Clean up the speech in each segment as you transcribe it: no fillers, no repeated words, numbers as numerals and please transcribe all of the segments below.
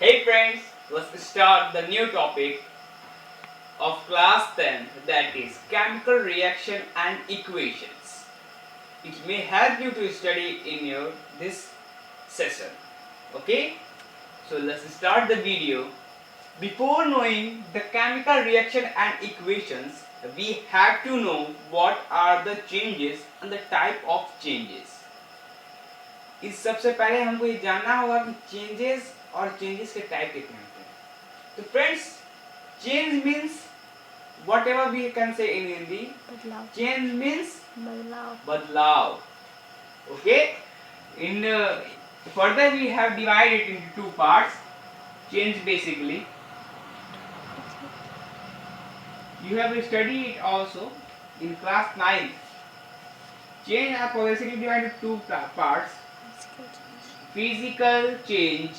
Hey friends, let's start the new topic of class 10, that is chemical reaction and equations. It may help you to study in your this session. Okay? So let's start the video. Before knowing the chemical reaction and equations, we have to know what are the changes and the type of changes. इस सबसे पहले हमको ये जानना होगा कि changes और changes के टाइप कितने होते हैं. तो friends, change means whatever we can say in Hindi. बदलाव. Change means बदलाव. badlav. Okay? In further we have divided it into two parts. Change basically. You have studied it also in class 9. Change are basically divided into two parts. Physical change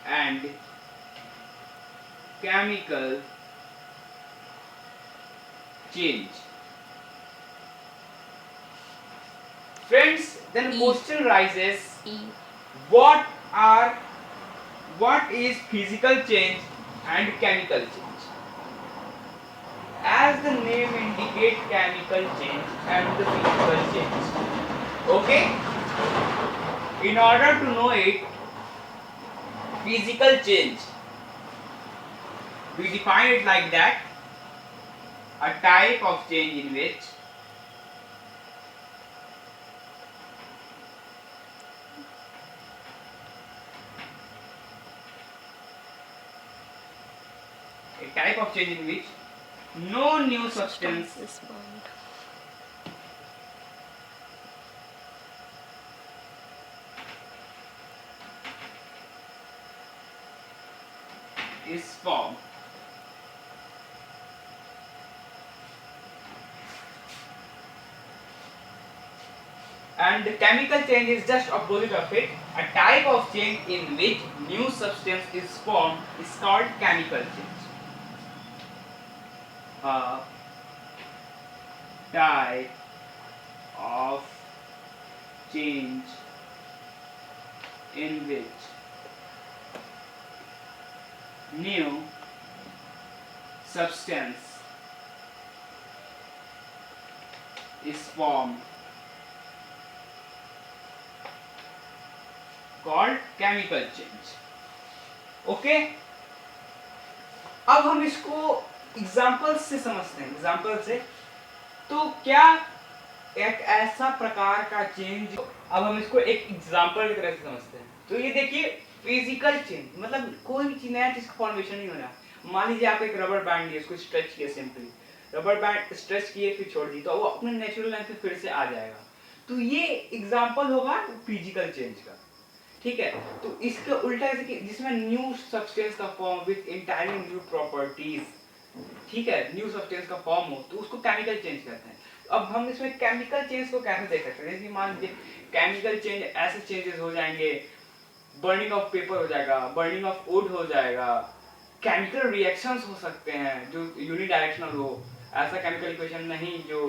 and chemical change. Friends, then question rises, what is physical change and chemical change? As the name indicates, chemical change and the physical change. Okay? In order to know it, physical change, we define it like that: a type of change in which no new substance is formed. is formed. And the chemical change is just opposite of it. A type of change in which new substance is formed is called chemical change. A type of change in which new substance is formed called chemical change. Okay, अब हम इसको example से समझते हैं. Example से तो क्या एक ऐसा प्रकार का चेंज, अब हम इसको एक एग्जाम्पल की तरह से समझते हैं. तो ये देखिए, फिजिकल चेंज मतलब कोई भी चीज नया चीज का फॉर्मेशन नहीं हो रहा. मान लीजिए आप एक रबर बैंड लिए, उसको स्ट्रेच किए, सिंपली रबर बैंड स्ट्रेच किए फिर छोड़ दी, तो वो अपने नेचुरल लेंथ पे फिर से आ जाएगा. तो ये एग्जाम्पल होगा फिजिकल चेंज का. ठीक है, तो इसके उल्टा जैसे कि जिसमें न्यू सब्सटेंस का form with entirely new properties, ठीक है, न्यू सब्सटेंस का फॉर्म हो, तो उसको केमिकल चेंज कहते हैं. अब हम इसमें केमिकल चेंज को कैसे देख सकते हैं? जैसे मान लीजिए केमिकल चेंज ऐसे चेंजेस हो जाएंगे, बर्निंग ऑफ पेपर हो जाएगा, बर्निंग ऑफ वुड हो जाएगा, केमिकल रिएक्शंस हो सकते हैं जो यूनिडायरेक्शनल हो. ऐसा केमिकल इक्वेशन नहीं जो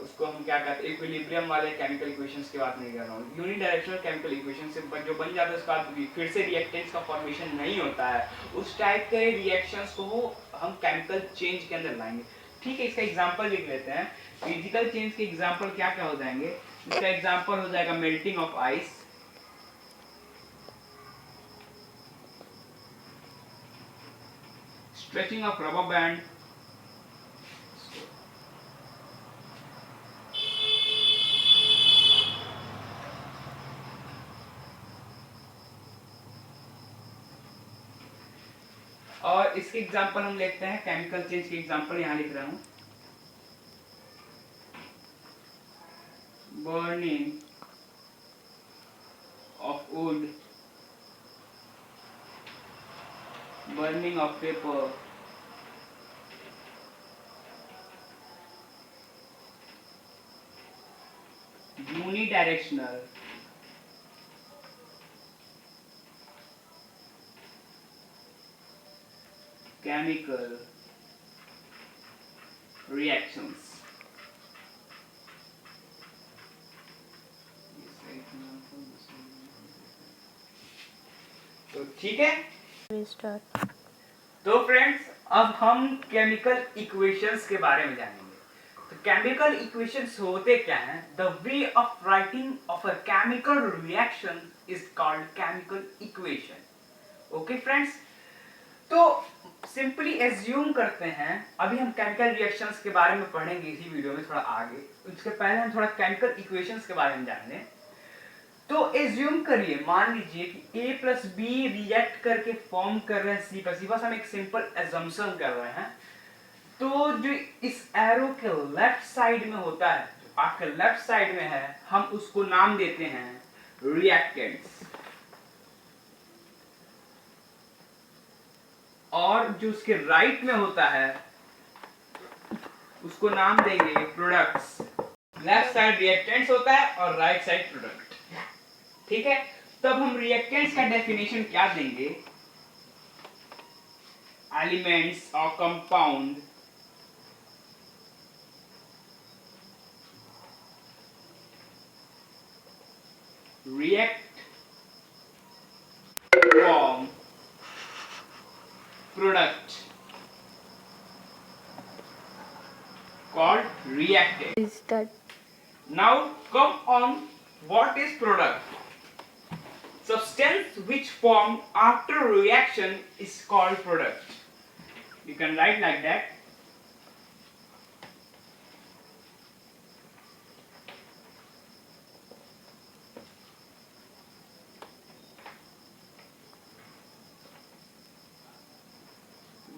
उसको हम क्या कहते हैं, इक्विलिब्रियम वाले केमिकल इक्वेशंस की बात नहीं कर रहा हूँ. यूनिडायरेक्शनल केमिकल इक्वेशन से जो बन जाता है उसका फिर से रिएक्टेंट्स का फॉर्मेशन नहीं होता है. उस टाइप के रिएक्शंस को हम केमिकल चेंज के अंदर लाएंगे. ठीक है, इसका एग्जांपल लिख लेते हैं. फिजिकल चेंज के एग्जांपल क्या क्या हो जाएंगे? इसका एग्जांपल हो जाएगा melting of ice, stretching of rubber band, और इसके एग्जांपल हम लेते हैं. केमिकल चेंज के एग्जांपल यहां लिख रहा हूं. Burning of would, burning of paper, unidirectional chemical reactions. तो ठीक है, Restart. तो फ्रेंड्स अब हम केमिकल इक्वेशंस के बारे में जानेंगे। तो केमिकल इक्वेशंस होते क्या हैं? The way of writing of a chemical reaction is called chemical equation. Okay friends, तो सिंपली एज्यूम करते हैं, अभी हम केमिकल रिएक्शंस के बारे में पढ़ेंगे इसी वीडियो में थोड़ा आगे, उसके पहले हम थोड़ा केमिकल इक्वेशंस के बारे में जान लें। तो एज्यूम करिए, मान लीजिए कि A प्लस बी रिएक्ट करके फॉर्म कर रहे हैं C प्लस सी, बस हम एक सिंपल एजम्पशन कर रहे हैं। तो जो इस एरो के लेफ्ट साइड में होता है, जो आपके लेफ्ट साइड में है, हम उसको नाम देते हैं रिएक्टेंट्स, और जो उसके राइट में होता है उसको नाम देंगे प्रोडक्ट्स। लेफ्ट साइड रिएक्टेंट्स होता है और राइट साइड प्रोडक्ट, ठीक है। तब हम रिएक्टेंट्स का डेफिनेशन क्या देंगे? एलिमेंट्स और compound react form product called reactant. Restart. Now come on, what is product? Substance which form after reaction is called product. You can write like that.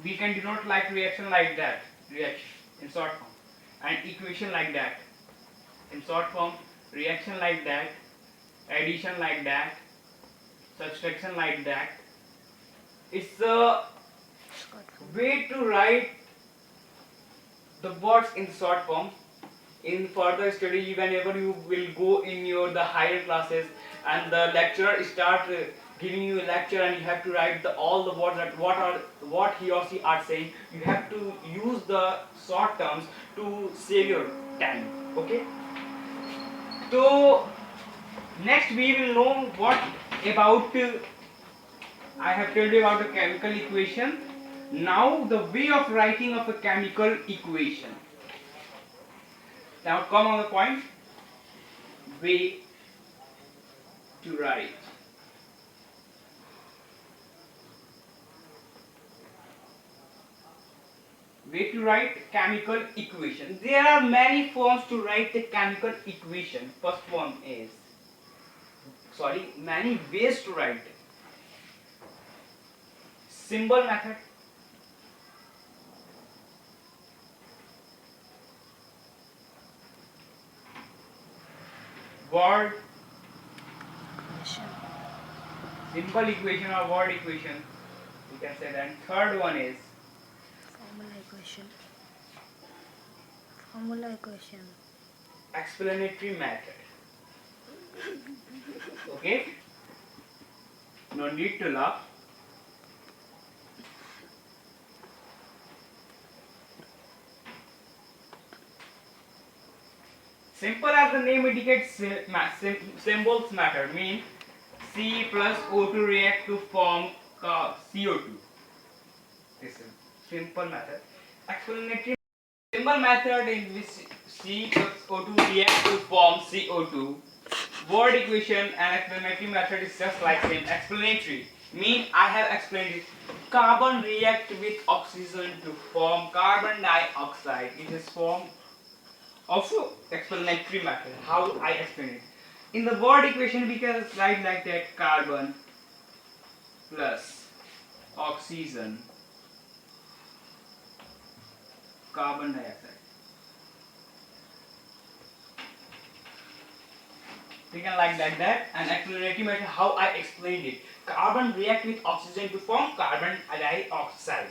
We can denote like reaction like that, reaction in short form, and equation like that in short form, reaction like that, addition like that, subtraction like that. It's a way to write the words in short form. In further study, whenever you will go in your the higher classes and the lecturer start giving you a lecture and you have to write all the words that what he or she are saying, you have to use the short terms to save your time. Okay. So next we will know what about I have told you about the chemical equation. Now the way of writing of a chemical equation. Now come on the point. Way to write. Way to write chemical equation. There are many forms to write the chemical equation. First form is, many ways to write. Symbol method, word, simple equation or word equation, you can say that. Third one is Formula equation. explanatory method. Okay, no need to laugh. Simple as the name indicates, symbols matter. Mean C plus O2 react to form CO2. This is simple method. Explanatory symbol method in which C plus O2 react to form CO2. Word equation and explanatory method is just like same. Explanatory mean I have explained it. Carbon react with oxygen to form carbon dioxide. It is form. Also explanatory method, how I explain it. In the word equation we can write like that: carbon plus oxygen, carbon dioxide. We can like that. And explanatory method, how I explained it: carbon react with oxygen to form carbon dioxide.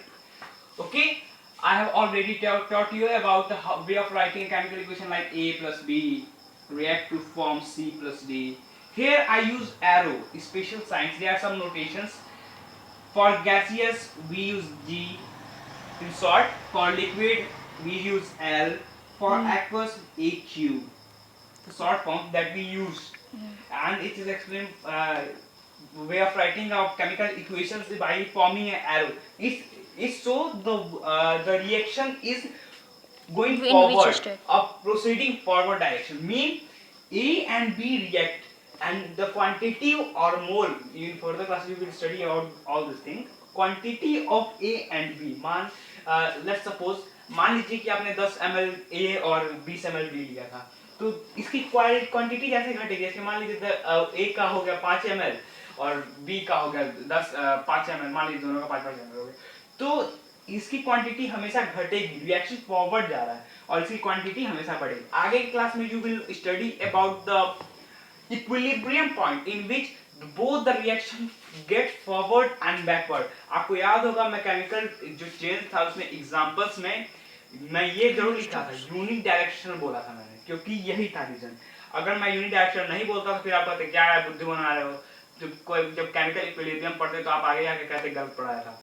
Okay, I have already taught you about the way of writing a chemical equation like A plus B react to form C plus D. Here I use arrow, special signs. There are some notations. For gaseous we use G in short. For liquid we use L. For aqueous AQ. The short form that we use, and it is explained way of writing of chemical equations by forming an arrow is so the reaction is going In which forward, state? proceeding forward direction. Mean A and B react, and the quantity or mole in further classes you will study about all these things. Quantity of A and B. Let's suppose मान लीजिए कि आपने 10 ml A और 20 ml B लिया था, तो इसकी quantity कैसे घटेगी? जैसे मान लीजिए A का हो गया 5 ml और B का हो गया 5 ml, मान लीजिए दोनों का 5 ml हो गया, तो इसकी क्वांटिटी हमेशा घटेगी, रिएक्शन फॉरवर्ड जा रहा है, और इसकी क्वांटिटी हमेशा बढ़ेगी। आगे की क्लास में you will study about the equilibrium point in which both the reaction get forward and backward. आपको याद होगा मैं केमिकल जो चेंज था उसमें एग्जांपल्स में मैं ये जरूर लिखा था, यूनिक डायरेक्शन बोला था मैंने, क्योंकि यही था रीजन। अगर मैं यूनिक डायरेक्शन नहीं बोलता तो फिर आप कहते क्या है बुद्धू बना रहे हो, जब केमिकल इक्विलिब्रियम पढ़ते तो आप आगे जाके कहते गलत पढ़ाया था।